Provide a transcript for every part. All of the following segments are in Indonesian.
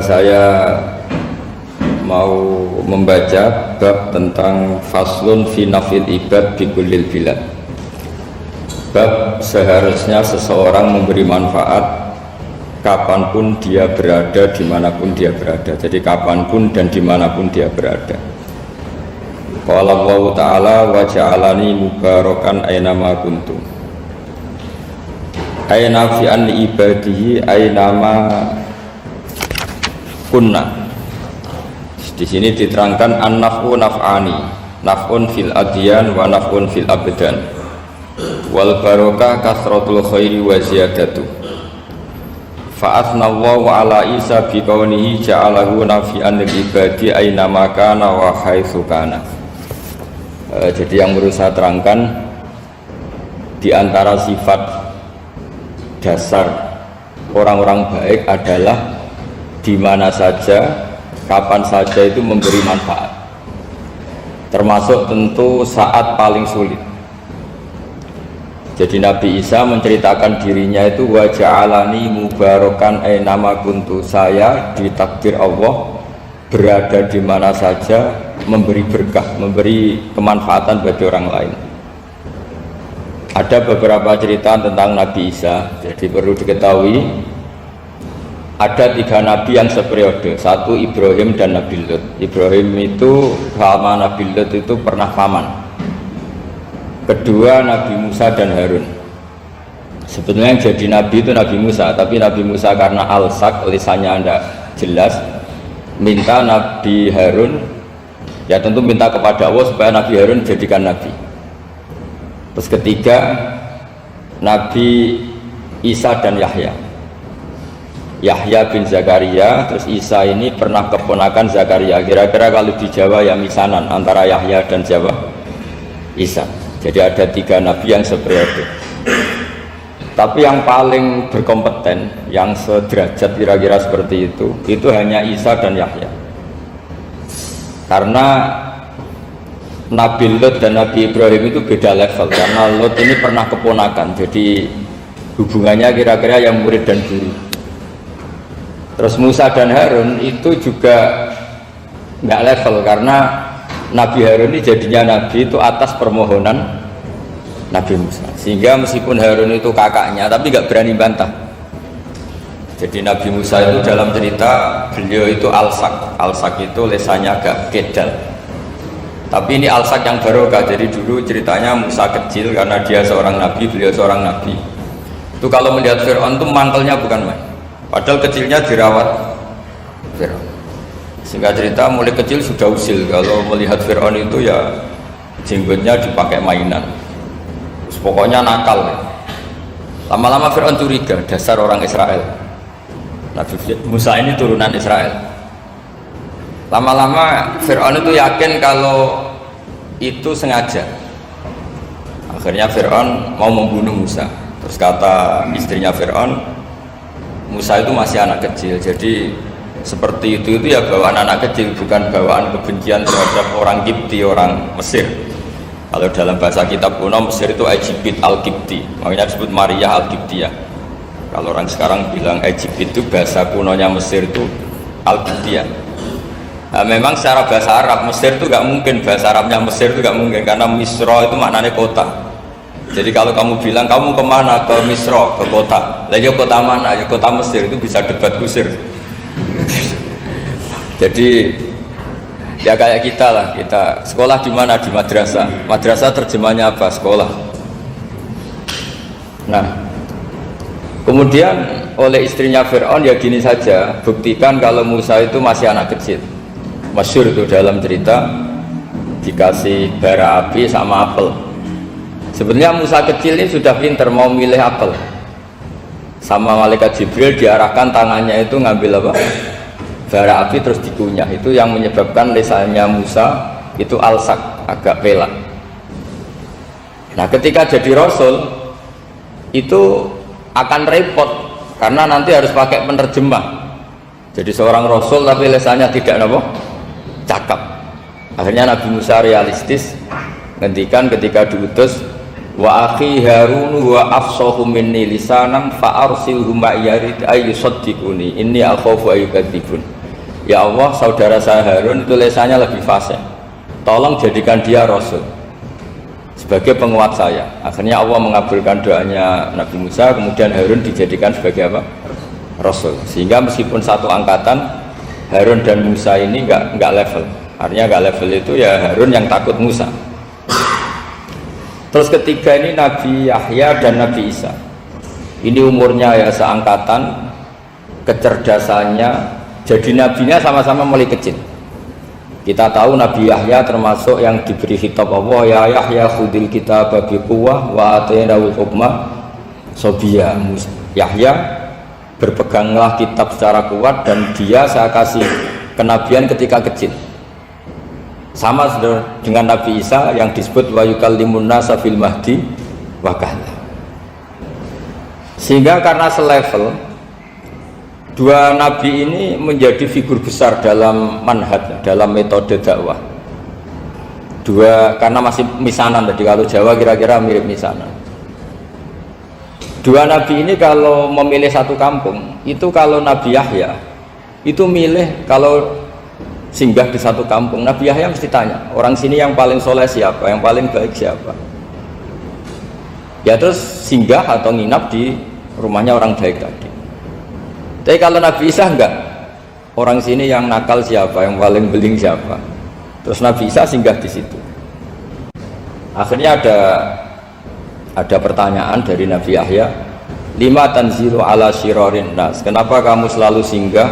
Saya mau membaca bab tentang faslun fi nafil ibad bi kullil bilad. Bab seharusnya seseorang memberi manfaat kapanpun dia berada, dimanapun dia berada. Jadi kapanpun dan dimanapun dia berada. Qala Allah Ta'ala wa ja'alani mubarakan aynama kuntu. Ayna fi an ibadihi aynama kunna. Di sini diterangkan an-naf'u naf'ani, naf'un fil adyan wa naf'un fil abdan. Wal barokah kasratul khairi wa ziyadatu. Fa asnallahu ala Isa bi kaunihi ja'alahu nafi'an lil ibadi aina makana wa haitsu kana. Jadi yang perlu saya terangkan di antara sifat dasar orang-orang baik adalah di mana saja, kapan saja itu memberi manfaat, termasuk tentu saat paling sulit. Jadi Nabi Isa menceritakan dirinya itu wa ja'alani mubarakan aynama kuntu, saya ditakdir Allah berada di mana saja memberi berkah, memberi kemanfaatan bagi orang lain. Ada beberapa cerita tentang Nabi Isa. Jadi perlu diketahui ada 3 nabi yang seperiode. Satu Ibrahim dan Nabi Lut. Ibrahim itu sama Nabi Lut itu pernah paman. Kedua Nabi Musa dan Harun. Sebetulnya yang jadi nabi itu Nabi Musa, tapi Nabi Musa karena alsak, lisannya tidak jelas, minta Nabi Harun, ya tentu minta kepada Allah supaya Nabi Harun jadikan nabi. Terus ketiga Nabi Isa dan Yahya. Yahya bin Zakaria, terus Isa ini pernah keponakan Zakaria. Kira-kira kalau di Jawa ya misanan antara Yahya dan Jawa Isa. Jadi ada 3 nabi yang seperiode. Tapi yang paling berkompeten, yang sederajat kira-kira seperti itu hanya Isa dan Yahya. Karena Nabi Lut dan Nabi Ibrahim itu beda level. Karena Lut ini pernah keponakan, jadi hubungannya kira-kira yang murid dan guru. Terus Musa dan Harun itu juga nggak level, karena Nabi Harun ini jadinya nabi itu atas permohonan Nabi Musa. Sehingga meskipun Harun itu kakaknya, tapi nggak berani bantah. Jadi Nabi Musa itu dalam cerita beliau itu alsak. Alsak itu lesannya agak kedal. Tapi ini alsak yang barokah. Jadi dulu ceritanya Musa kecil karena dia seorang nabi, beliau seorang nabi. Itu kalau melihat Fir'aun itu mangkelnya bukan main. Padahal kecilnya dirawat Fir'aun. Sehingga cerita mulai kecil sudah usil. Kalau melihat Fir'aun itu ya jenggotnya dipakai mainan. Terus pokoknya nakal. Lama-lama Fir'aun curiga, dasar orang Israel. Nabi Musa ini turunan Israel. Lama-lama Fir'aun itu yakin kalau itu sengaja. Akhirnya Fir'aun mau membunuh Musa. Terus kata istrinya Fir'aun, Musa itu masih anak kecil, jadi seperti itu ya bawaan anak kecil, bukan bawaan kebencian terhadap orang Kipti, orang Mesir. Kalau dalam bahasa kitab kuno Mesir itu Egypt al-Kipti, makanya disebut Maria al-Kiptiyah. Kalau orang sekarang bilang Egypt itu bahasa kunonya Mesir itu al-Kiptiyah. Nah, memang secara bahasa Arab Mesir itu gak mungkin, bahasa Arabnya Mesir itu gak mungkin, karena Misro itu maknanya kota. Jadi kalau kamu bilang kamu kemana, ke Misro, ke kota, lah ya kota mana, ya kota Mesir, itu bisa debat kusir. Jadi ya kayak kita lah, kita sekolah di mana, di madrasah. Madrasah terjemahnya apa? Sekolah. Nah, kemudian oleh istrinya Fir'aun ya gini saja, buktikan kalau Musa itu masih anak kecil. Masyhur itu dalam cerita, dikasih bara api sama apel. Sebenarnya Musa kecil ini sudah pinter mau milih apel. Sama malaikat Jibril diarahkan tangannya itu ngambil apa? Bara api terus dikunyah. Itu yang menyebabkan lisannya Musa itu alsak, agak pelak. Nah ketika jadi Rasul itu akan repot karena nanti harus pakai penerjemah. Jadi seorang Rasul tapi lisannya tidak apa? Cakap. Akhirnya Nabi Musa realistis ngendikan ketika diutus wa akhi Harun wa afsahu minni lisanan fa arsilhu ma'yarid ayyusaddiquni inni akhafu ayyukadzibun. Ya Allah, saudara saya Harun itu lisannya lebih fasih, tolong jadikan dia rasul sebagai penguat saya. Akhirnya Allah mengabulkan doanya Nabi Musa, kemudian Harun dijadikan sebagai apa? Rasul. Sehingga meskipun satu angkatan, Harun dan Musa ini enggak level. Artinya enggak level itu ya Harun yang takut Musa. Terus ketiga ini Nabi Yahya dan Nabi Isa. Ini umurnya ya seangkatan, kecerdasannya, jadi nabinya sama-sama mulai kecil. Kita tahu Nabi Yahya termasuk yang diberi khitab Allah, ya Yahya khudil kitaba biquwwah wa atainahul hukma sobiyya. Yahya, berpeganglah kitab secara kuat dan dia saya kasih kenabian ketika kecil. Sama dengan Nabi Isa yang disebut wa yukallimun nasa fil mahdi wa kahla. Sehingga karena selevel, dua nabi ini menjadi figur besar dalam manhaj, dalam metode dakwah. Dua, karena masih misanan tadi, kalau Jawa kira-kira mirip misanan. Dua nabi ini kalau memilih satu kampung, itu kalau Nabi Yahya itu milih kalau singgah di satu kampung, Nabi Yahya mesti tanya, orang sini yang paling soleh siapa, yang paling baik siapa. Ya terus singgah atau nginap di rumahnya orang baik tadi. Tapi kalau Nabi Isa enggak, orang sini yang nakal siapa, yang paling beling siapa. Terus Nabi Isa singgah di situ. Akhirnya ada pertanyaan dari Nabi Yahya, lima tanzilu ala syirarin nas, kenapa kamu selalu singgah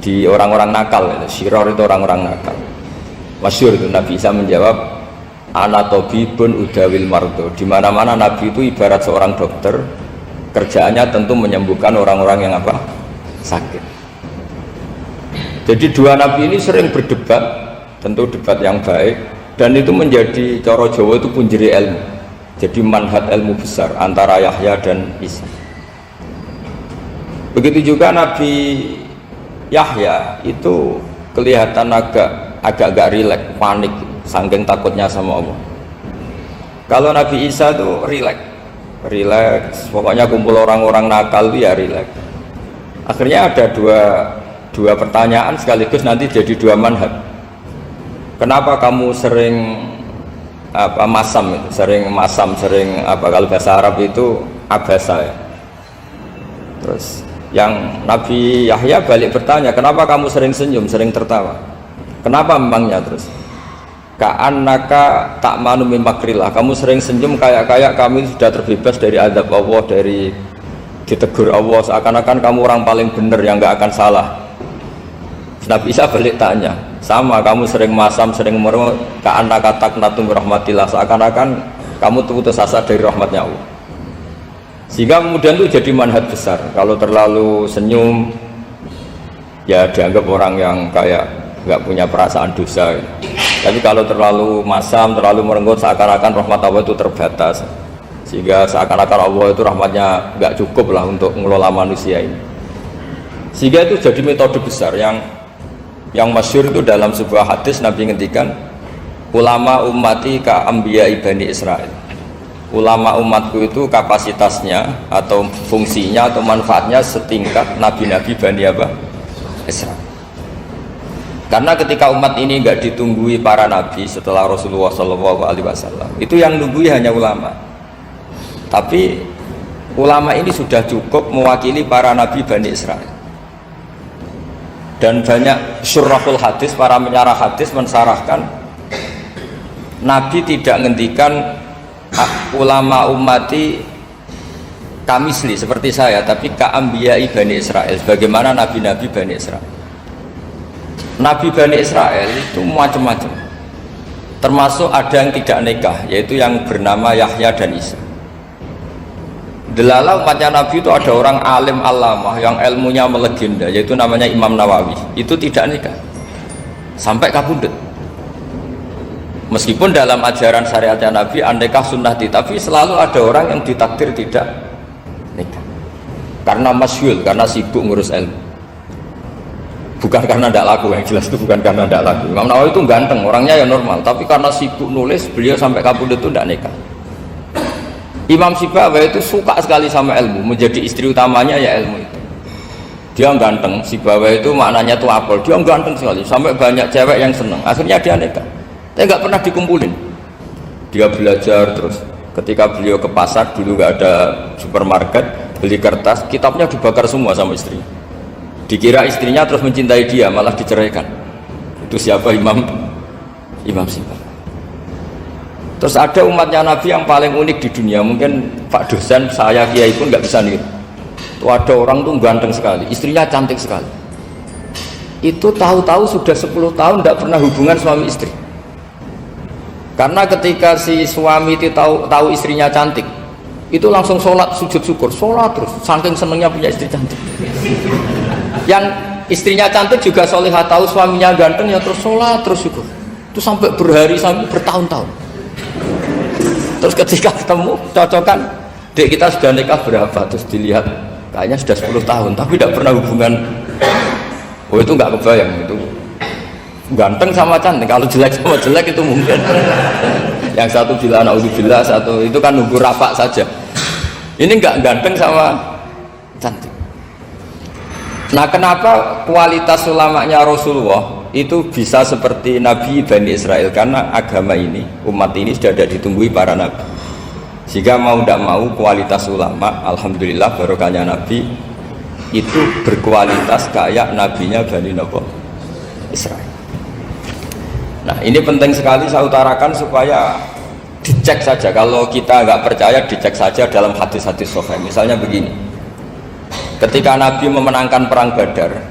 di orang-orang nakal? Syiror itu orang-orang nakal. Masyhur itu Nabi Isa menjawab, ana tabibun udawil mardo. Di mana-mana Nabi itu ibarat seorang dokter, kerjaannya tentu menyembuhkan orang-orang yang apa? Sakit. Jadi dua nabi ini sering berdebat, tentu debat yang baik, dan itu menjadi cara Jawa itu punjeri ilmu. Jadi manhaj ilmu besar antara Yahya dan Isa. Begitu juga Nabi Yahya itu kelihatan agak rileks, panik, saking takutnya sama Allah. Kalau Nabi Isa itu rileks, pokoknya kumpul orang-orang nakal itu ya rileks. Akhirnya ada dua pertanyaan sekaligus nanti jadi dua manhaj. Kenapa kamu sering masam, sering kalau bahasa Arab itu abasa ya. Terus yang Nabi Yahya balik bertanya, kenapa kamu sering senyum, sering tertawa? Kenapa memangnya? Terus ka'annaka ta'manu min makrillah, kamu sering senyum kayak kami sudah terbebas dari azab Allah, dari ditegur Allah, seakan-akan kamu orang paling benar yang nggak akan salah. Nabi Isa balik tanya, sama kamu sering masam, sering merung, ka'annaka taqnatu min rahmatillah, seakan-akan kamu putus asa dari rahmatnya Allah. Sehingga kemudian itu jadi manhaj besar. Kalau terlalu senyum ya dianggap orang yang kayak nggak punya perasaan dosa. Tapi kalau terlalu masam, terlalu merenggut, seakan-akan rahmat Allah itu terbatas. Sehingga seakan-akan Allah itu rahmatnya nggak cukup lah untuk mengelola manusia ini. Sehingga itu jadi metode besar yang masyhur itu dalam sebuah hadis Nabi ngendikan, ulama ummati ka anbiya Bani Israil. Ulama umatku itu kapasitasnya atau fungsinya atau manfaatnya setingkat nabi-nabi Bani Israil. Karena ketika umat ini enggak ditunggui para nabi setelah Rasulullah SAW, itu yang nunggui hanya ulama. Tapi ulama ini sudah cukup mewakili para nabi Bani Israil. Dan banyak syurahul hadis, para menyarah hadis mensarahkan, Nabi tidak ngendikan ulama ummati kamisli seperti saya, tapi ka'ambiyai Bani Israel, bagaimana nabi-nabi Bani Israel. Nabi Bani Israel itu macam-macam, termasuk ada yang tidak nikah, yaitu yang bernama Yahya dan Isa. Delala umatnya Nabi itu ada orang alim alamah yang ilmunya melegenda, yaitu namanya Imam Nawawi, itu tidak nikah sampai kabudut. Meskipun dalam ajaran syariatnya Nabi andekah sunnati, tapi selalu ada orang yang ditakdir tidak nikah karena masyhul, karena sibuk ngurus ilmu, bukan karena tidak laku. Yang jelas itu bukan karena tidak laku. Imam Nawawi itu ganteng, orangnya ya normal, tapi karena sibuk nulis, beliau sampai kabudut itu tidak nikah. Imam Sibawayh itu suka sekali sama ilmu, menjadi istri utamanya ya ilmu itu. Dia ganteng, Sibawayh itu maknanya tuh apel, dia ganteng sekali, sampai banyak cewek yang seneng. Akhirnya dia nikah, tapi nggak pernah dikumpulin. Dia belajar terus. Ketika beliau ke pasar, dulu nggak ada supermarket, beli kertas, kitabnya dibakar semua sama istrinya. Dikira istrinya terus mencintai dia, malah diceraikan. Itu siapa? Imam Sibawayh. Terus ada umatnya Nabi yang paling unik di dunia, mungkin Pak dosen, saya kiai pun nggak bisa niru. Itu ada orang tuh ganteng sekali, istrinya cantik sekali. Itu tahu-tahu sudah 10 tahun tidak pernah hubungan suami istri. Karena ketika si suami itu tahu istrinya cantik, itu langsung sholat sujud syukur, sholat terus, saking senengnya punya istri cantik. Yang istrinya cantik juga solihah, tahu suaminya ganteng ya terus sholat terus syukur. Itu sampai berhari sampai bertahun-tahun. Terus ketika ketemu cocokan, dek kita sudah nikah berapa? Terus dilihat kayaknya sudah 10 tahun tapi tidak pernah hubungan. Oh itu nggak kebayang, itu ganteng sama cantik. Kalau jelek sama jelek itu mungkin. Yang satu bilang naudzubillah, satu itu kan nunggu rapak saja. Ini nggak ganteng sama cantik. Nah kenapa kualitas ulamanya Rasulullah itu bisa seperti Nabi Bani Israel? Karena agama ini, umat ini sudah ada ditunggui para nabi, sehingga mau tidak mau kualitas ulama, alhamdulillah barokahnya Nabi itu berkualitas kayak nabinya Bani Israel. Nah ini penting sekali saya utarakan supaya dicek saja. Kalau kita nggak percaya, dicek saja dalam hadis-hadis sahih. Misalnya begini, ketika Nabi memenangkan perang Badar,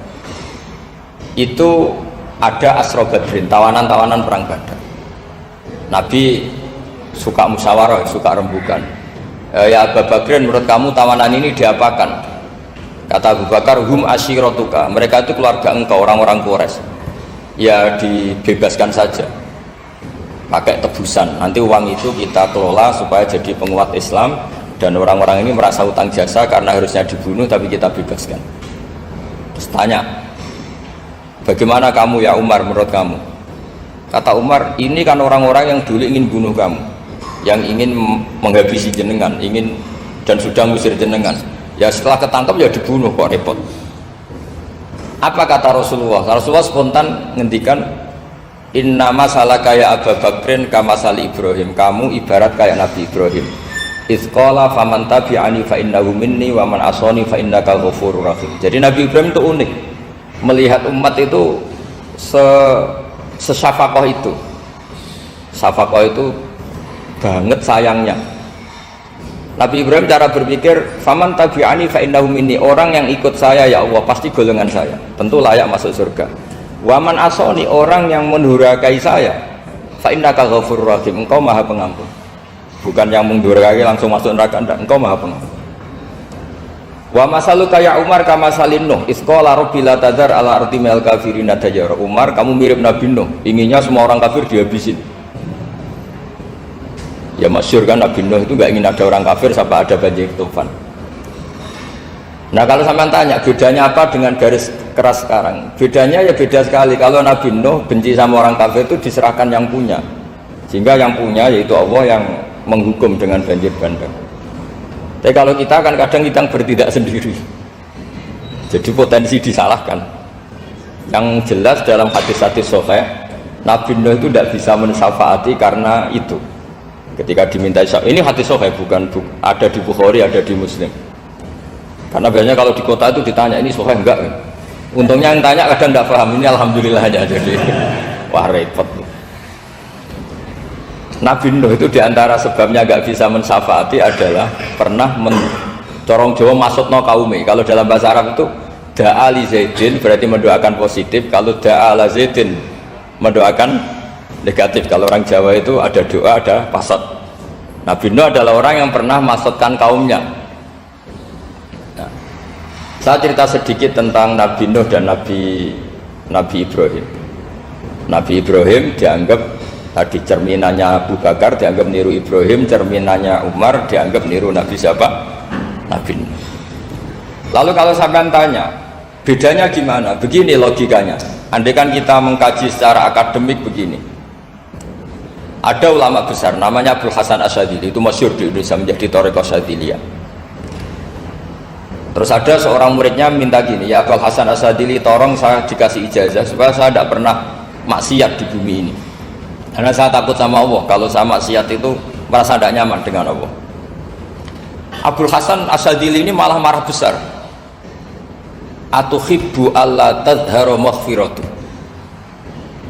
itu ada Asra Badrin, tawanan-tawanan perang Badar. Nabi suka musyawarah, suka rembukan. Ya Abu Bakrin, menurut kamu tawanan ini diapakan? Kata Abu Bakar, hum asyiratuka, mereka itu keluarga engkau, orang-orang Quraisy. Ya dibebaskan saja, pakai tebusan. Nanti uang itu kita kelola supaya jadi penguat Islam, dan orang-orang ini merasa utang jasa karena harusnya dibunuh tapi kita bebaskan. Terus tanya, bagaimana kamu ya Umar, menurut kamu? Kata Umar, ini kan orang-orang yang dulu ingin bunuh kamu, yang ingin menghabisi jenengan, ingin dan sudah ngusir jenengan. Ya setelah ketangkep ya dibunuh, kok repot. Apa kata Rasulullah? Rasulullah spontan ngendikan, inna masalah kayak Abu Bakrin kamasali Ibrahim, kamu ibarat kayak Nabi Ibrahim. Izqala faman tabi'ani fa innahu minni wa man asani fa innakal ghafurur rahim. Jadi Nabi Ibrahim itu unik, melihat umat itu sesyafakoh itu. Syafakoh itu banget sayangnya. Nabi Ibrahim cara berpikir, faman tabi'ani fa innahu minni, orang yang ikut saya ya Allah pasti golongan saya, tentu layak masuk surga. Wa man asani, orang yang mendurhakai saya, fa innakal ghafurur rahim, engkau maha pengampun. Bukan yang mendurhakai langsung masuk neraka, enggak, engkau maha pengampun. Wa masaluka ya Umar kama salin Nuh isqala rabbi la tadar ala ardi minal kafirin dajara. Umar, kamu mirip Nabi Nuh, inginnya semua orang kafir dihabisin. Ya masyhur kan, Nabi Nuh itu nggak ingin ada orang kafir sampai ada banjir tufan. Nah kalau sampean tanya bedanya apa dengan garis keras sekarang, bedanya ya beda sekali. Kalau Nabi Nuh benci sama orang kafir itu diserahkan yang punya, sehingga yang punya yaitu Allah yang menghukum dengan banjir bandang. Tapi kalau kita kan kadang kita bertindak sendiri, jadi potensi disalahkan. Yang jelas dalam hadis-hadis sahih, Nabi Nuh itu tidak bisa mensyafaati karena itu. Ketika diminta ini hadis sahih, bukan ada di Bukhari, ada di Muslim. Karena biasanya kalau di kota itu ditanya ini sahih enggak. Untungnya yang tanya kadang tidak paham, ini alhamdulillah aja. Jadi wah repot. Nabi Nuh itu diantara sebabnya enggak bisa mensyafaati adalah pernah corong Jawa maksudno kaume. Kalau dalam bahasa Arab itu da'a li Zaidin berarti mendoakan positif, kalau da'a la Zaidin mendoakan negatif. Kalau orang Jawa itu ada doa, ada pasot. Nabi Nuh adalah orang yang pernah maksudkan kaumnya. Nah, saya cerita sedikit tentang Nabi Nuh dan Nabi Ibrahim. Nabi Ibrahim dianggap tadi cerminannya Abu Bakar, dianggap niru Ibrahim, cerminannya Umar, dianggap niru Nabi siapa? Nabi Nuh. Lalu kalau sampean tanya, bedanya gimana? Begini logikanya. Andai kan kita mengkaji secara akademik begini. Ada ulama besar namanya Abdul Hasan Asyadzili, itu masyhur di Indonesia menjadi Thariqah Syadziliyah. Terus ada seorang muridnya minta gini, ya Abdul Hasan Asyadzili, tolong saya dikasih ijazah supaya saya tidak pernah maksiat di bumi ini. Karena saya takut sama Allah, kalau saya maksiat itu merasa tidak nyaman dengan Allah. Abdul Hasan Asyadzili ini malah marah besar. Atuhibbu alla tadhharu maghfiratu.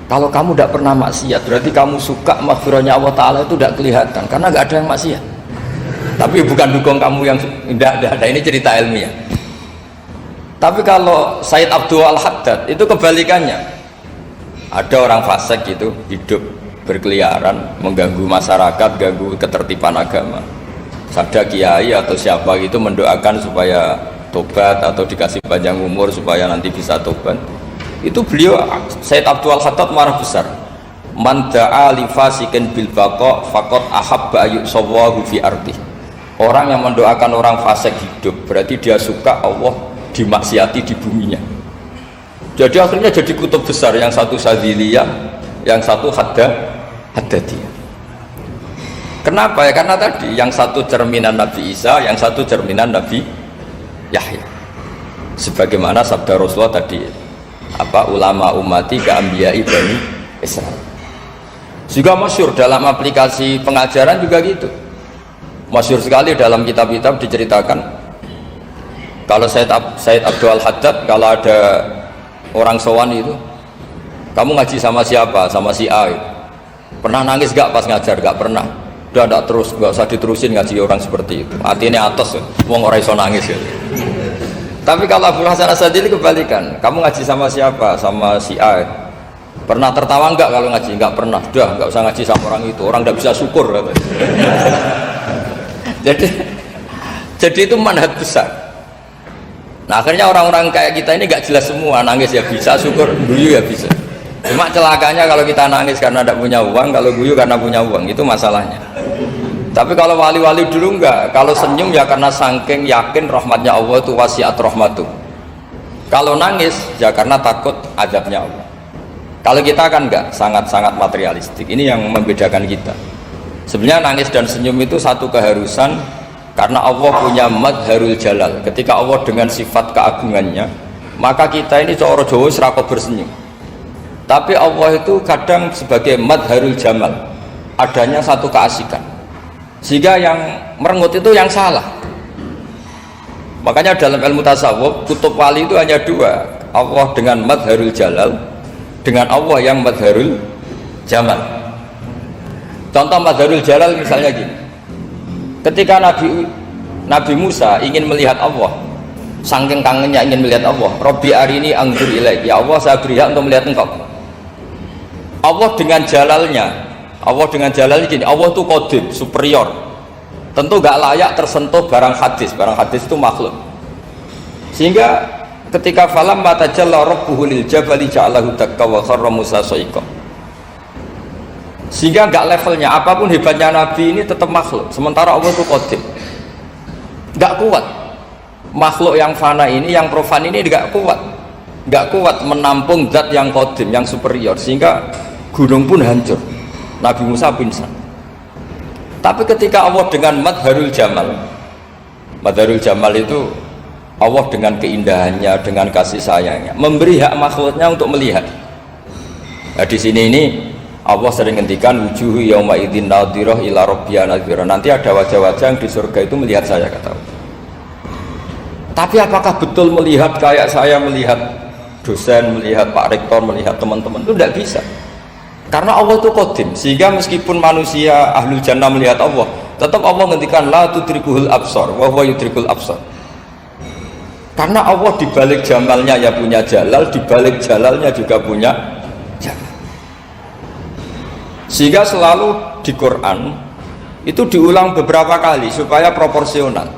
Kalau kamu tidak pernah maksiat, berarti kamu suka maghfirahnya Allah Ta'ala itu tidak kelihatan, karena nggak ada yang maksiat. Tapi bukan dukung kamu yang tidak ada, ini cerita ilmiah. Tapi kalau Said Abdul Al-Haddad itu kebalikannya. Ada orang fasik gitu, hidup berkeliaran, mengganggu masyarakat, ganggu ketertiban agama. Ada kiai atau siapa gitu mendoakan supaya tobat atau dikasih panjang umur supaya nanti bisa tobat. Itu beliau Said Abdul Haddad marah besar. Man da'a li fasikin bil baqa faqad ahabba yusawahu fi ardi. Orang yang mendoakan orang fasik hidup berarti dia suka Allah dimaksiati di buminya. Jadi akhirnya jadi kutub besar, yang satu Syadziliyah, yang satu Haddadiyah. Kenapa ya? Karena tadi yang satu cerminan Nabi Isa, yang satu cerminan Nabi Yahya. Sebagaimana sabda Rasulullah tadi, apa ulama umati keambiyai Bani Israel. Juga masyhur dalam aplikasi pengajaran juga gitu. Masyhur sekali dalam kitab-kitab diceritakan kalau Said Abdul Haddad, kalau ada orang sowan itu, kamu ngaji sama siapa? Sama si A. Pernah nangis gak pas ngajar? Gak pernah. Udah gak terus, gak usah diterusin ngaji orang seperti itu. Hatinya atas, wong ora iso nangis ya. Tapi kalau Abdul Hasan Asyadzili kebalikan, kamu ngaji sama siapa? Sama si A. Pernah tertawa enggak kalau ngaji? Enggak pernah. Udah, enggak usah ngaji sama orang itu, orang enggak bisa syukur katanya. jadi itu manhaj besar. Nah akhirnya orang-orang kayak kita ini enggak jelas semua, nangis ya bisa, syukur, guyu ya bisa. Cuma celakanya kalau kita nangis karena tidak punya uang, kalau guyu karena punya uang, itu masalahnya. Tapi kalau wali-wali dulu enggak, kalau senyum ya karena saking yakin rahmatnya Allah itu wasiat rahmatu. Kalau nangis ya karena takut azabnya Allah. Kalau kita kan enggak, sangat-sangat materialistik. Ini yang membedakan kita. Sebenarnya nangis dan senyum itu satu keharusan, karena Allah punya madharul jalal. Ketika Allah dengan sifat keagungannya, maka kita ini coro Jawa serako bersenyum. Tapi Allah itu kadang sebagai madharul jamal, adanya satu keasikan, sehingga yang merengut itu yang salah. Makanya dalam ilmu tasawuf kutub wali itu hanya dua, Allah dengan madharul jalal, dengan Allah yang madharul jamal. Contoh madharul jalal misalnya gini, ketika Nabi Musa ingin melihat Allah, saking kangennya ingin melihat Allah, Rabbi arini anzur ilaik, ya Allah saya beri hak untuk melihat engkau. Allah dengan jalalnya gini, Allah itu qadim, superior, tentu gak layak tersentuh barang hadis itu makhluk. Sehingga ketika falam matajalla rabbuhu lil jabali ja'alahu dakka wa kharra Musa sa'iqa, sehingga gak levelnya, apapun hebatnya Nabi ini tetap makhluk, sementara Allah itu qadim, gak kuat. Makhluk yang fana ini, yang profan ini gak kuat menampung zat yang qadim, yang superior, sehingga gunung pun hancur, Nabi Musa pingsan. Tapi ketika Allah dengan madharul jamal itu Allah dengan keindahannya, dengan kasih sayangnya memberi hak makhluknya untuk melihat. Nah, di sini ini Allah sering ngendikan wujuhu yauma idzin nadhirah ila rabbiha nadhirah, nanti ada wajah-wajah yang di surga itu melihat saya, kata Allah. Tapi apakah betul melihat kayak saya melihat dosen, melihat Pak Rektor, melihat teman-teman? Itu tidak bisa, karena Allah itu qadim, sehingga meskipun manusia ahlul jannah melihat Allah, tetap Allah ngendikan la tudrikuhul absar wa huwa yudrikul absar. Karena Allah dibalik jamalnya ya punya jalal, dibalik jalalnya juga punya jalal. Sehingga selalu di Quran itu diulang beberapa kali supaya proporsional.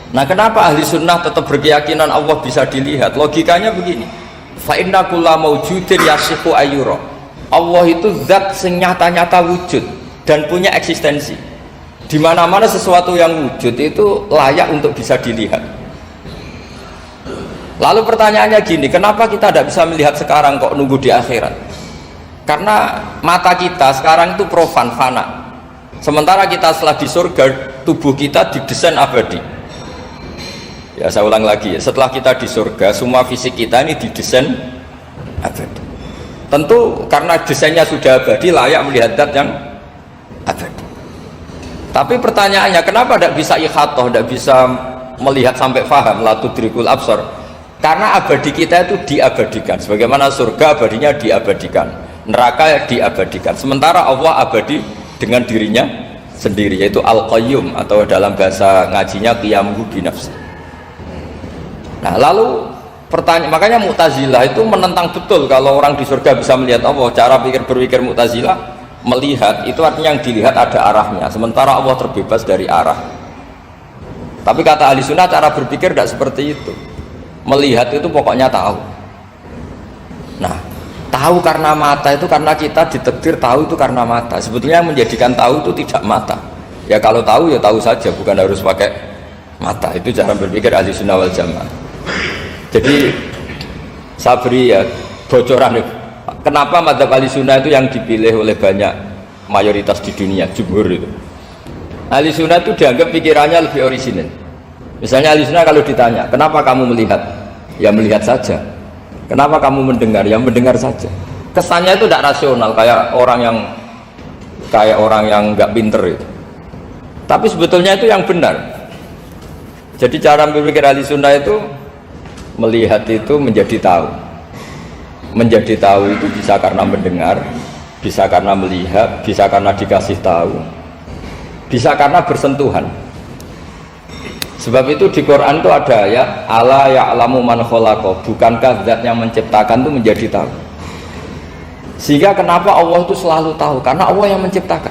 Nah, kenapa ahli sunnah tetap berkeyakinan Allah bisa dilihat? Logikanya begini, fa inna kulla maujudin yasihu ayyura. Allah itu zat sing nyata-nyata wujud dan punya eksistensi. Di mana-mana sesuatu yang wujud itu layak untuk bisa dilihat. Lalu pertanyaannya gini, kenapa kita tidak bisa melihat sekarang kok nunggu di akhirat? Karena mata kita sekarang itu profan, fana. Sementara kita setelah di surga, tubuh kita didesain abadi. Ya saya ulang lagi ya, setelah kita di surga, semua fisik kita ini didesain abadi. Tentu karena desainnya sudah abadi, layak melihat zat yang abadi. Tapi pertanyaannya, kenapa tidak bisa ikhatoh, tidak bisa melihat sampai faham, la tudrikul absar? Karena abadi kita itu diabadikan. Sebagaimana surga abadinya diabadikan, neraka diabadikan. Sementara Allah abadi dengan dirinya sendiri, yaitu Al-Qayyum, atau dalam bahasa ngajinya qiyamuhu binafsi. Nah lalu pertanyaan, makanya Mu'tazilah itu menentang betul kalau orang di surga bisa melihat Allah. Cara berpikir Mu'tazilah, melihat itu artinya yang dilihat ada arahnya, sementara Allah terbebas dari arah. Tapi kata ahli sunnah cara berpikir tidak seperti itu. Melihat itu pokoknya tahu. Nah, tahu karena mata itu karena kita ditakdir tahu itu karena mata. Sebetulnya yang menjadikan tahu itu tidak mata. Ya kalau tahu ya tahu saja, bukan harus pakai mata. Itu cara berpikir ahli sunnah wal jamaah. Jadi sabri ya bocoran. Kenapa madzhab ahli sunnah itu yang dipilih oleh banyak mayoritas di dunia, jumhur itu. Ahli sunnah itu dianggap pikirannya lebih orisinal. Misalnya ahli sunnah kalau ditanya, kenapa kamu melihat? Ya melihat saja. Kenapa kamu mendengar? Ya mendengar saja. Kesannya itu tidak rasional, kayak orang yang nggak pinter itu. Tapi sebetulnya itu yang benar. Jadi cara berpikir ahli sunnah itu melihat itu menjadi tahu. Menjadi tahu itu bisa karena mendengar, bisa karena melihat, bisa karena dikasih tahu, bisa karena bersentuhan. Sebab itu di Quran itu ada ayat ala ya'lamu man khalaqa, bukankah zat yang menciptakan itu menjadi tahu. Sehingga kenapa Allah itu selalu tahu? Karena Allah yang menciptakan.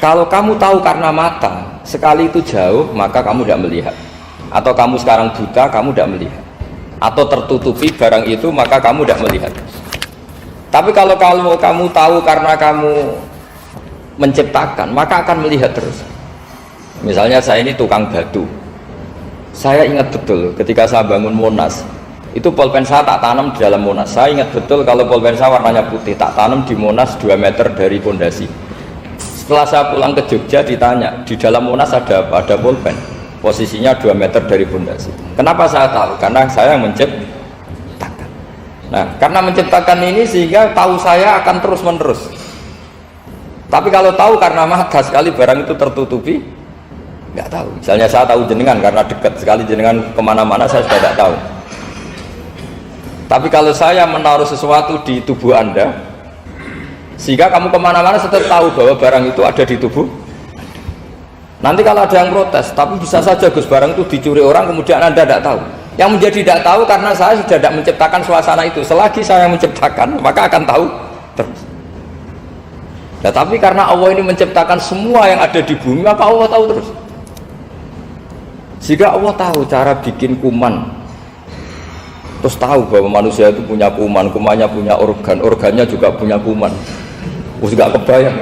Kalau kamu tahu karena mata, sekali itu jauh maka kamu tidak melihat. Atau kamu sekarang buta, kamu tidak melihat. Atau tertutupi barang itu maka kamu tidak melihat. Tapi kalau kamu tahu karena kamu menciptakan, maka akan melihat terus. Misalnya saya ini tukang batu, saya ingat betul ketika saya bangun Monas, itu pulpen saya tak tanam di dalam Monas. Saya ingat betul kalau pulpen saya warnanya putih, tak tanam di Monas 2 meter dari pondasi. Setelah saya pulang ke Jogja ditanya, di dalam Monas ada apa? Ada pulpen, posisinya 2 meter dari pondasi. Kenapa saya tahu? Karena saya yang menciptakan. Nah, karena menciptakan ini sehingga tahu saya akan terus menerus. Tapi kalau tahu karena mata, sekali barang itu tertutupi, nggak tahu. Misalnya saya tahu jenengan karena dekat, sekali jenengan kemana-mana saya sudah tidak tahu. Tapi kalau saya menaruh sesuatu di tubuh Anda, sehingga kamu kemana-mana tetap tahu bahwa barang itu ada di tubuh. Nanti kalau ada yang protes, tapi bisa saja Gus barang itu dicuri orang kemudian Anda tidak tahu. Yang menjadi tidak tahu karena saya sudah tidak menciptakan suasana itu. Selagi saya menciptakan, maka akan tahu terus. Nah, tapi karena Allah ini menciptakan semua yang ada di bumi, maka Allah tahu terus. Jika Allah tahu cara bikin kuman, terus tahu bahwa manusia itu punya kuman, kumannya punya organ, organnya juga punya kuman. Terus gak kebayang.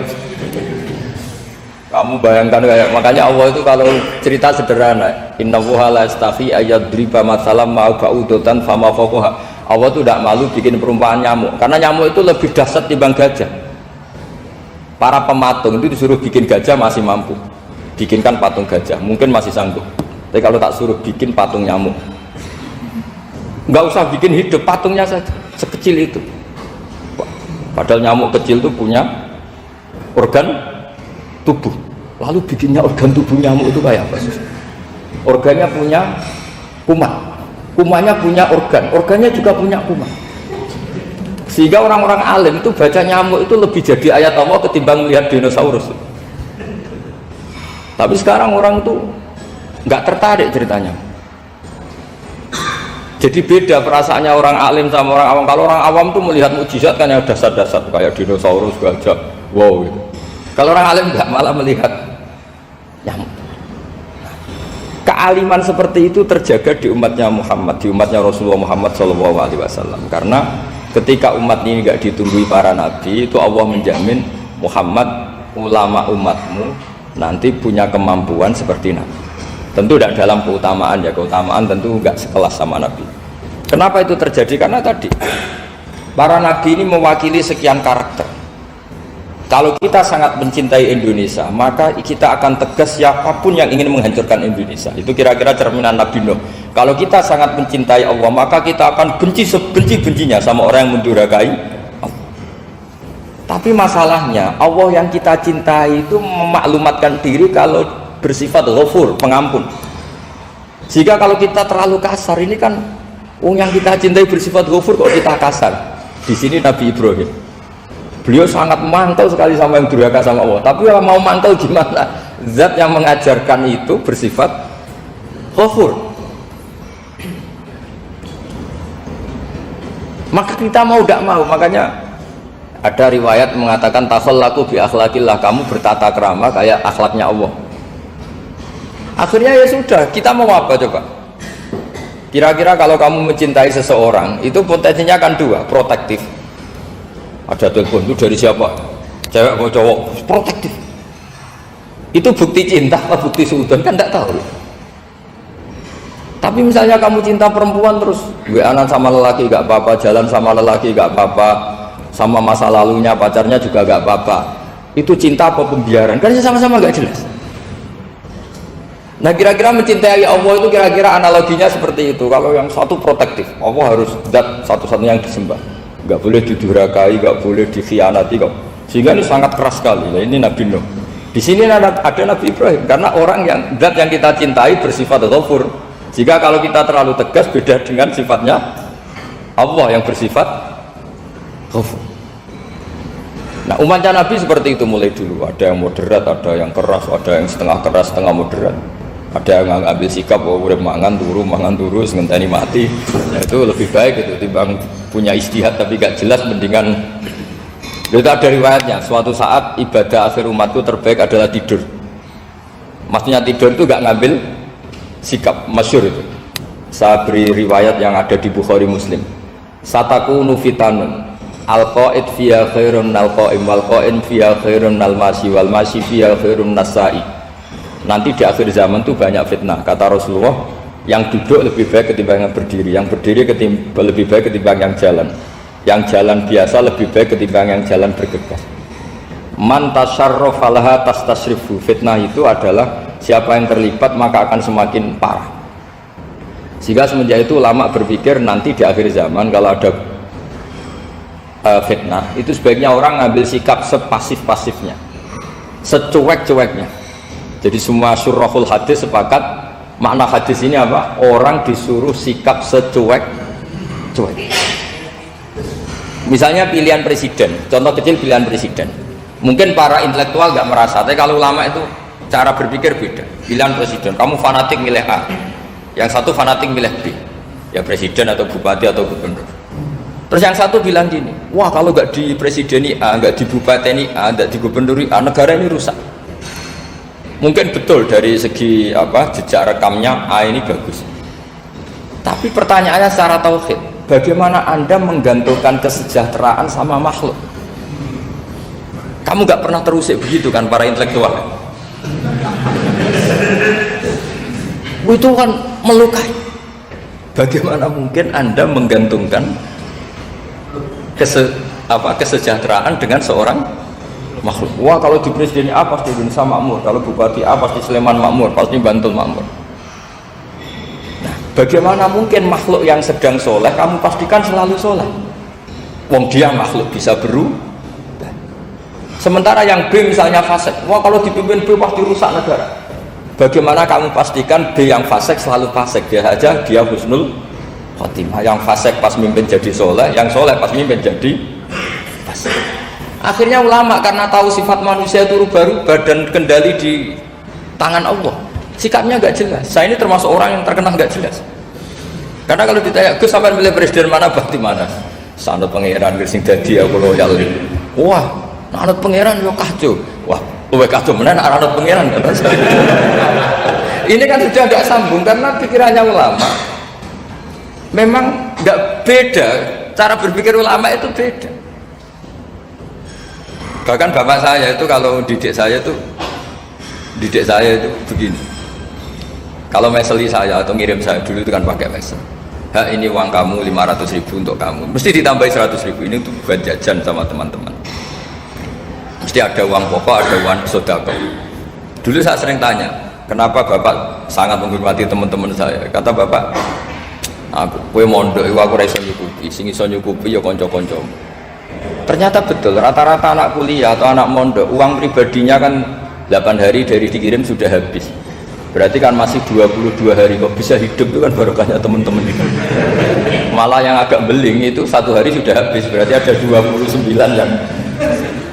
Kamu bayangkan kayak, makanya Allah itu kalau cerita sederhana, innallaha la yastahi ayyadriba matsalam ma ba'udatan fama fawqaha. Allah itu tidak malu bikin perumpamaan nyamuk, karena nyamuk itu lebih dahsyat dibanding gajah. Para pematung itu disuruh bikin gajah masih mampu, bikinkan patung gajah mungkin masih sanggup. Tapi kalau tak suruh bikin patung nyamuk, nggak usah bikin hidup, patungnya saja sekecil itu. Padahal nyamuk kecil itu punya organ tubuh, lalu bikinnya organ tubuh nyamuk itu kayak apa? Organnya punya kuman, kumannya punya organ, organnya juga punya kuman. Sehingga orang-orang alim itu baca nyamuk itu lebih jadi ayat Allah ketimbang melihat dinosaurus. Tapi sekarang orang itu nggak tertarik ceritanya. Jadi beda perasaannya orang alim sama orang awam. Kalau orang awam tuh melihat mukjizat kan yang dasar-dasar kayak dinosaurus, gajah, wow gitu. Kalau orang alim nggak, malah melihat nyamuk. Kealiman seperti itu terjaga di umatnya Muhammad, di umatnya Rasulullah Muhammad SAW. Karena ketika umat ini nggak ditumbuhi para nabi, itu Allah menjamin Muhammad, ulama umatmu nanti punya kemampuan seperti nabi. Tentu tidak dalam keutamaan ya, keutamaan tentu nggak sekelas sama nabi. Kenapa itu terjadi? Karena tadi Para nabi ini mewakili sekian karakter. Kalau kita sangat mencintai Indonesia, maka kita akan tegas siapapun yang ingin menghancurkan Indonesia. Itu kira-kira cerminan Nabi Nuh. Kalau kita sangat mencintai Allah, maka kita akan benci sebenci-bencinya sama orang yang mendurhakai Allah. Tapi masalahnya, Allah yang kita cintai itu memaklumatkan diri kalau bersifat Ghafur, pengampun. Jika kalau kita terlalu kasar, ini kan yang kita cintai bersifat Ghafur kok kita kasar. Di sini Nabi Ibrahim, beliau sangat mantel sekali sama yang durhaka sama Allah. Tapi mau mantel gimana? Zat yang mengajarkan itu bersifat Ghafur. Maka kita mau tidak mau, makanya ada riwayat mengatakan takhallaku bi akhlaqillah, kamu bertata krama kayak akhlaknya Allah. Akhirnya ya sudah, kita mau apa coba? Kira-kira kalau kamu mencintai seseorang, itu potensinya kan dua, protektif. Ada telepon, itu dari siapa? Cewek atau cowok? Protektif. Itu bukti cinta atau bukti suudon? Kan tidak tahu. Tapi misalnya kamu cinta perempuan terus WA-an sama lelaki gak apa-apa, jalan sama lelaki gak apa-apa, sama masa lalunya pacarnya juga gak apa-apa. Itu cinta apa pembiaran? Kan sama-sama gak jelas. Nah kira-kira mencintai Allah itu kira-kira analoginya seperti itu. Kalau yang satu protektif, Allah harus zat satu-satunya yang disembah, nggak boleh didurhakai, nggak boleh dikhianati kok. Sehingga ini sangat keras sekali. Nah, ini Nabi Nuh. Di sini ada Nabi Ibrahim, karena orang yang zat yang kita cintai bersifat Ghafur. Jika kalau kita terlalu tegas, beda dengan sifatnya Allah yang bersifat Ghafur. Nah umatnya Nabi seperti itu mulai dulu. Ada yang moderat, ada yang keras, ada yang setengah keras, setengah moderat. Ada yang ambil sikap, udah mangan turu, ngenteni mati. Ya, itu lebih baik itu timbang punya istihad tapi gak jelas, mendingan. Itu ada riwayatnya. Suatu saat ibadah akhir umatku terbaik adalah tidur. Maksudnya tidur itu gak ngambil sikap, masyhur itu. Saya beri riwayat yang ada di Bukhari Muslim. Satakunu fitanun al-qaid fiha khairun al-qaim wal qaim fiha khairun al-masi wal masi fiha khairun nasai. Nanti di akhir zaman itu banyak fitnah, kata Rasulullah. Yang duduk lebih baik ketimbang yang berdiri, yang berdiri lebih baik ketimbang yang jalan biasa lebih baik ketimbang yang jalan bergegas. Man tasyarrafa laha tastasrifu. Fitnah itu adalah siapa yang terlibat maka akan semakin parah. Sehingga semenjak itu ulama berpikir nanti di akhir zaman kalau ada fitnah itu sebaiknya orang ngambil sikap sepasif-pasifnya, secuek-cueknya. Jadi semua syurahul hadis sepakat makna hadis ini apa? Orang disuruh sikap secuek-cuek. Misalnya pilihan presiden, contoh kecil pilihan presiden. Mungkin para intelektual nggak merasa, tapi kalau ulama itu cara berpikir beda. Pilihan presiden, kamu fanatik milih A, yang satu fanatik milih B, ya presiden atau bupati atau gubernur. Terus yang satu bilang gini, wah kalau nggak di presideni A, nggak di bupati A, nggak di gubernuri A, negara ini rusak. Mungkin betul dari segi jejak rekamnya A ini bagus. Tapi pertanyaannya secara tauhid, bagaimana Anda menggantungkan kesejahteraan sama makhluk? Kamu nggak pernah terusik begitu kan para intelektual? Itu kan melukai. Bagaimana mungkin Anda menggantungkan kesejahteraan dengan seorang makhluk? Wah kalau di presiden A pasti Indonesia makmur, kalau bupati A pasti Sleman makmur, pasti Bantul makmur. Nah, bagaimana mungkin makhluk yang sedang soleh kamu pastikan selalu soleh? Wong dia makhluk bisa berubah. Sementara yang B misalnya fasik, wah kalau dipimpin B pasti rusak negara. Bagaimana kamu pastikan B yang fasik selalu fasik? Dia aja dia husnul khotimah. Yang fasik pas mimpin jadi soleh, yang soleh pas mimpin jadi fasik. Akhirnya ulama karena tahu sifat manusia itu rubah-rubah dan kendali di tangan Allah, sikapnya nggak jelas. Saya ini termasuk orang yang terkenal nggak jelas. Karena kalau ditanya, Gus sampai milih presiden mana, bakti mana? Sanut pangeran sing dadi aku loyal. Wah, anut pangeran yo kacau. Wah, luwe kacau menan anut pangeran. Ini kan sudah nggak sambung karena pikirannya ulama. Memang nggak beda, cara berpikir ulama itu beda. Bahkan bapak saya itu kalau didik saya itu begini. Kalau meseli saya atau ngirim saya dulu itu kan pakai mesel. hak ini uang kamu 500.000 untuk kamu, mesti ditambahi 100.000, ini untuk buat jajan sama teman-teman. Mesti ada uang pokok, ada uang sodako. Dulu saya sering tanya, kenapa bapak sangat menghormati teman-teman saya? Kata bapak, aku kue mondok, aku raiso nyukupi, sing iso nyukupi ya konco-konco. Ternyata betul, rata-rata anak kuliah atau anak mondok, uang pribadinya kan 8 hari dari dikirim sudah habis. Berarti kan masih 22 hari kok bisa hidup, itu kan barokahnya teman-teman. Malah yang agak beling itu 1 hari sudah habis, berarti ada 29 yang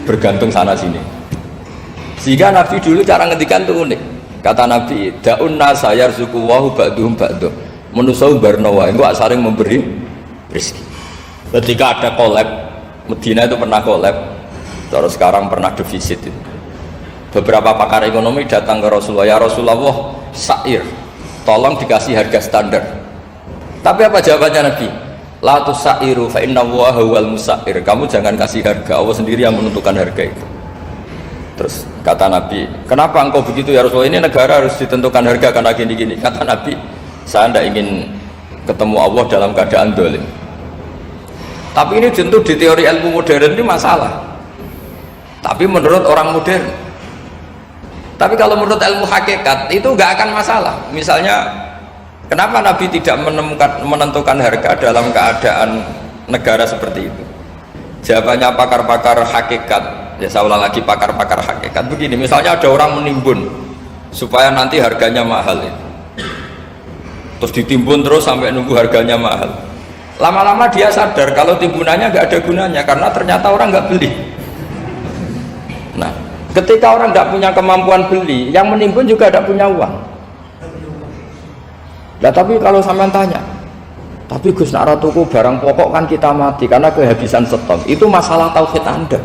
bergantung sana sini. Sehingga Nabi dulu cara ngedikan tuh unik. Kata Nabi, daun nasa yarzuqu wahu ba'duhum ba'duh. Menusau barnawa, itu saling memberi rezeki. Ketika ada kolab, Medina itu pernah kolab, terus sekarang pernah defisit itu. Beberapa pakar ekonomi datang ke Rasulullah, ya Rasulullah, sa'ir, tolong dikasih harga standar. Tapi apa jawabannya Nabi? La tusairu fa inna Allaha huwal musair. Kamu jangan kasih harga, Allah sendiri yang menentukan harga itu. Terus kata Nabi, kenapa engkau begitu ya Rasulullah? Ini negara harus ditentukan harga karena gini-gini. Kata Nabi, saya tidak ingin ketemu Allah dalam keadaan dolim. Tapi ini tentu di teori ilmu modern ini masalah. Tapi menurut orang modern. Tapi kalau menurut ilmu hakikat itu nggak akan masalah. Misalnya, kenapa Nabi tidak menentukan harga dalam keadaan negara seperti itu? Jawabannya pakar-pakar hakikat, ya saya ulang lagi, pakar-pakar hakikat begini. Misalnya ada orang menimbun supaya nanti harganya mahal itu. Terus ditimbun terus sampai nunggu harganya mahal. Lama-lama dia sadar kalau timbunannya nggak ada gunanya karena ternyata orang nggak beli. Nah, ketika orang tidak punya kemampuan beli, yang menimbun juga tidak punya uang. Nah, tapi kalau sampean tanya, tapi Gus nak tuku barang pokok kan kita mati karena kehabisan stok. Itu masalah tauhid Anda.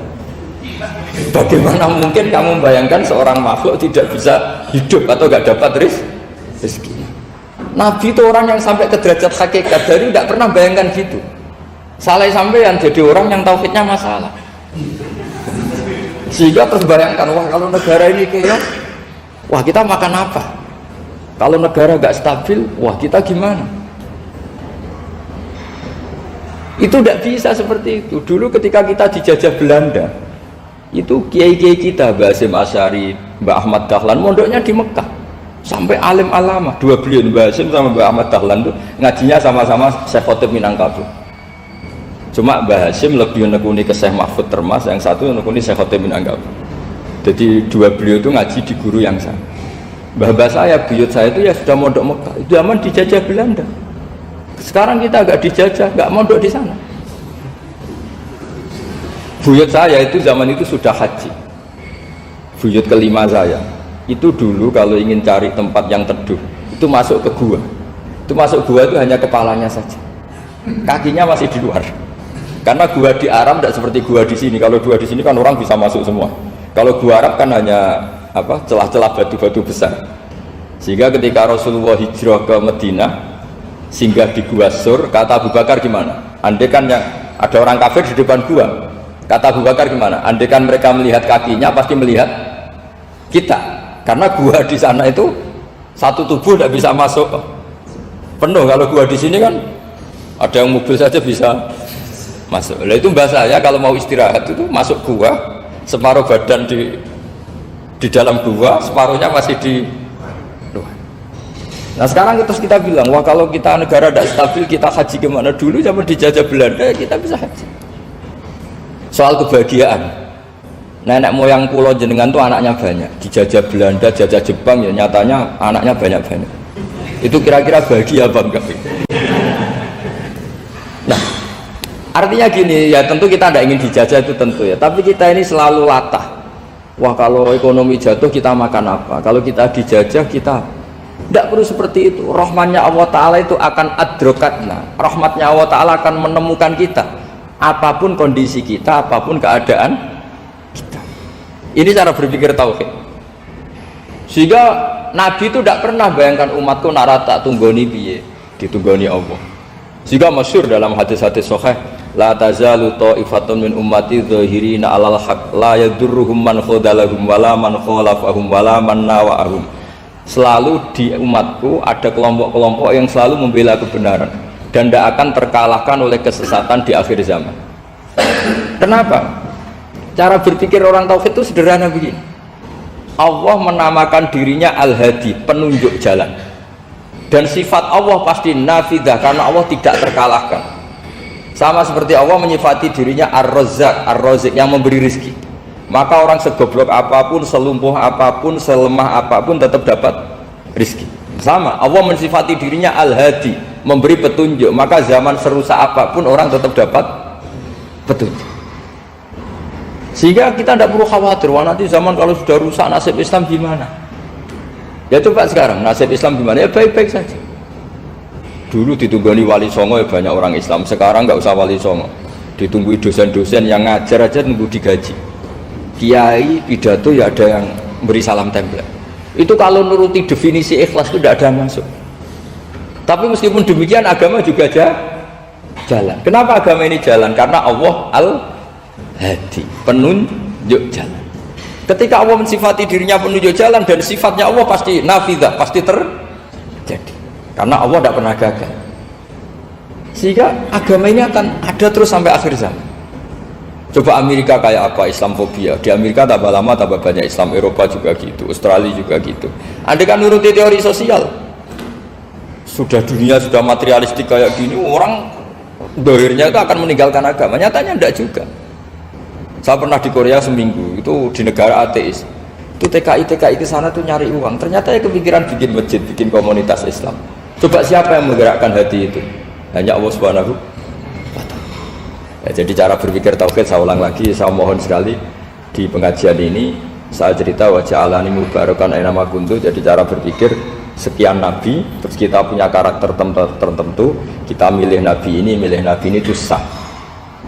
Bagaimana mungkin kamu membayangkan seorang makhluk tidak bisa hidup atau nggak dapat rezeki? Nabi itu orang yang sampai ke derajat hakikat, dari tidak pernah bayangkan gitu. Salah sampean jadi orang yang tauhidnya masalah. Sehingga terus bayangkan, wah kalau negara ini chaos, wah kita makan apa? Kalau negara gak stabil, wah kita gimana? Itu tidak bisa seperti itu. Dulu ketika kita dijajah Belanda, itu kiai-kiai kita, Mbah Hasyim Asy'ari, Mbah Ahmad Dahlan, mondoknya di Mekah. Sampai alim alama, 2 beliau, Mbah Hasyim sama Mbah Ahmad Dahlan itu ngajinya sama-sama Syekh Khotib Minangkabau. Cuma Mbah Hasyim lebih menekuni ke Syekh Mahfud Termas, yang satu menekuni Syekh Khotib Minangkabau. Jadi 2 beliau itu ngaji di guru yang sama. Mbah saya, buyut saya itu ya sudah mondok Mekah, itu zaman dijajah Belanda. Sekarang kita agak dijajah, nggak mondok di sana. Buyut saya itu zaman itu sudah haji. Buyut kelima saya itu dulu kalau ingin cari tempat yang teduh itu masuk ke gua. Itu masuk gua itu hanya kepalanya saja, kakinya masih di luar. Karena gua di Arab tidak seperti gua di sini. Kalau gua di sini kan orang bisa masuk semua. Kalau gua Arab kan hanya apa, celah-celah batu-batu besar. Sehingga ketika Rasulullah hijrah ke Madinah, singgah di gua Sur, kata Abu Bakar gimana? Andai kan yang ada orang kafir di depan gua, kata Abu Bakar gimana? Andai kan mereka melihat kakinya pasti melihat kita. Karena gua di sana itu satu tubuh tidak bisa masuk penuh. Kalau gua di sini kan ada yang mobil saja bisa masuk. Nah itu bahasa saya kalau mau istirahat itu masuk gua, separuh badan di dalam gua, separuhnya masih di luar. Nah sekarang terus kita bilang, wah kalau kita negara tidak stabil kita haji kemana? Dulu zaman dijajah Belanda kita bisa haji. Soal kebahagiaan, nenek moyang pulau jenengan tuh anaknya banyak, dijajah Belanda, jajah Jepang ya nyatanya anaknya banyak-banyak. Itu kira-kira bahagia apa enggak? Nah artinya gini, ya tentu kita tidak ingin dijajah itu tentu ya, tapi kita ini selalu latah. Wah kalau ekonomi jatuh kita makan apa? Kalau kita dijajah kita tidak perlu seperti itu. Rahmatnya Allah Ta'ala itu akan adrokatna. Rahmatnya Allah Ta'ala akan menemukan kita apapun kondisi kita, apapun keadaan kita. Ini cara berpikir tauhid. Sehingga Nabi itu tidak pernah bayangkan umatku narata tunggoni piye, ditunggoni Allah. Sehingga masyhur dalam hadis-hadis sahih, la tazalu ta'ifatun min ummati dzahirina 'alal haq la yadurruhum man khadalahum wala man khalafahum wala man nawa'ahum. Selalu di umatku ada kelompok-kelompok yang selalu membela kebenaran dan tidak akan terkalahkan oleh kesesatan di akhir zaman. Kenapa? Cara berpikir orang tauhid itu sederhana begini. Allah menamakan dirinya Al-Hadi, penunjuk jalan. Dan sifat Allah pasti nafidah karena Allah tidak terkalahkan. Sama seperti Allah menyifati dirinya Ar-Razzaq, Ar-Razik yang memberi rizki. Maka orang segoblok apapun, selumpuh apapun, selemah apapun tetap dapat rizki. Sama, Allah mensifati dirinya Al-Hadi, memberi petunjuk. Maka zaman serusak apapun orang tetap dapat petunjuk. Sehingga kita tidak perlu khawatir, wah nanti zaman kalau sudah rusak nasib Islam gimana? Ya coba sekarang nasib Islam gimana? Ya baik-baik saja. Dulu ditunggani wali songo ya banyak orang Islam, sekarang nggak usah wali songo, ditunggu dosen-dosen yang ngajar aja nunggu digaji. Kiai pidato ya ada yang beri salam tempel. Itu kalau nuruti definisi ikhlas itu tidak ada masuk. Tapi meskipun demikian agama juga jalan. Kenapa agama ini jalan? Karena Allah Al-Hadi, penunjuk jalan. Ketika Allah mensifati dirinya penunjuk jalan dan sifatnya Allah pasti nafidah, pasti terjadi. Karena Allah tidak pernah gagal. Sehingga agama ini akan ada terus sampai akhir zaman. Coba Amerika kayak apa Islamfobia? Di Amerika tambah lama tambah banyak Islam, Eropa juga gitu, Australia juga gitu. Andai kan nuruti teori sosial, sudah dunia sudah materialistik kayak gini, orang dohirnya itu akan meninggalkan agama. Nyatanya tidak juga. Saya pernah di Korea seminggu, itu di negara ateis. Itu TKI ke sana tuh nyari uang. Ternyata ya kepikiran bikin masjid, bikin komunitas Islam. Coba siapa yang menggerakkan hati itu? Hanya Allah Subhanahu wa Ta'ala. Ya, jadi cara berpikir tauhid saya ulang lagi, saya mohon sekali di pengajian ini saya cerita wajah alani mubarakan aina kuntu. Jadi cara berpikir sekian nabi, terus kita punya karakter tertentu, kita milih nabi ini itu sah.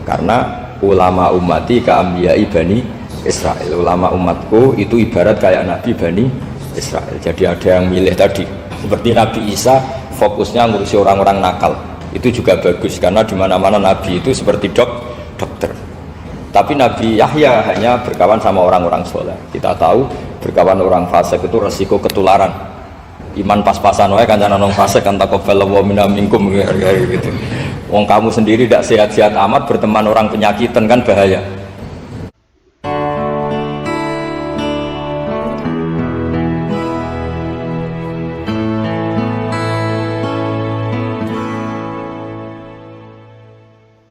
Karena ulama ummati ka'ambiyai Bani Israel, ulama umatku itu ibarat kayak nabi Bani Israel. Jadi ada yang milih tadi seperti Nabi Isa fokusnya ngurusi orang-orang nakal, itu juga bagus karena dimana-mana nabi itu seperti dokter. Tapi Nabi Yahya hanya berkawan sama orang-orang soleh. Kita tahu berkawan orang fasik itu resiko ketularan. Iman pas-pasan wae kancane nang fasik kan taqabbalallahu minna minkum gitu. Wong kamu sendiri tidak sehat-sehat amat berteman orang penyakitan kan bahaya.